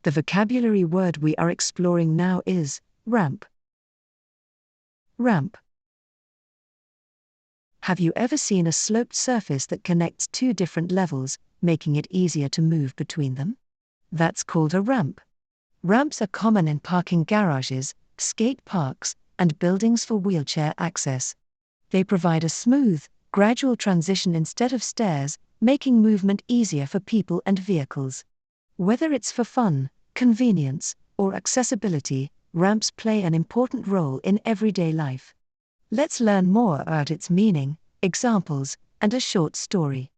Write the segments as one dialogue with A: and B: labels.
A: The vocabulary word we are exploring now is ramp. Ramp. Have you ever seen a sloped surface that connects two different levels, making it easier to move between them? That's called a ramp. Ramps are common in parking garages, skate parks, and buildings for wheelchair access. They provide a smooth, gradual transition instead of stairs, making movement easier for people and vehicles. Whether it's for fun, convenience, or accessibility, ramps play an important role in everyday life. Let's learn more about its meaning, examples, and a short story.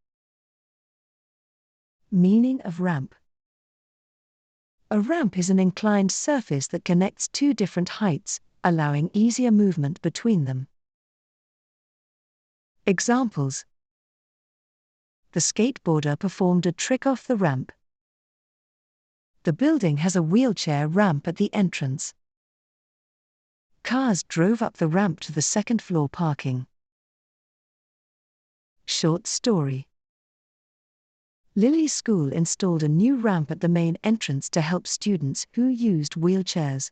A: Meaning of ramp. A ramp is an inclined surface that connects two different heights, allowing easier movement between them. Examples: the skateboarder performed a trick off the ramp. The building has a wheelchair ramp at the entrance. Cars drove up the ramp to the second-floor parking. Short story. Lily's school installed a new ramp at the main entrance to help students who used wheelchairs.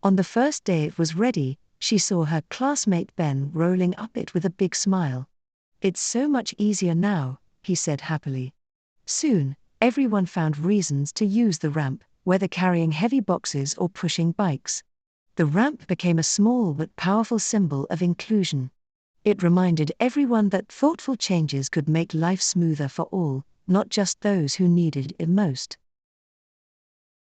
A: On the first day it was ready, she saw her classmate Ben rolling up it with a big smile. "It's so much easier now," he said happily. Soon, everyone found reasons to use the ramp, whether carrying heavy boxes or pushing bikes. The ramp became a small but powerful symbol of inclusion. It reminded everyone that thoughtful changes could make life smoother for all, not just those who needed it most.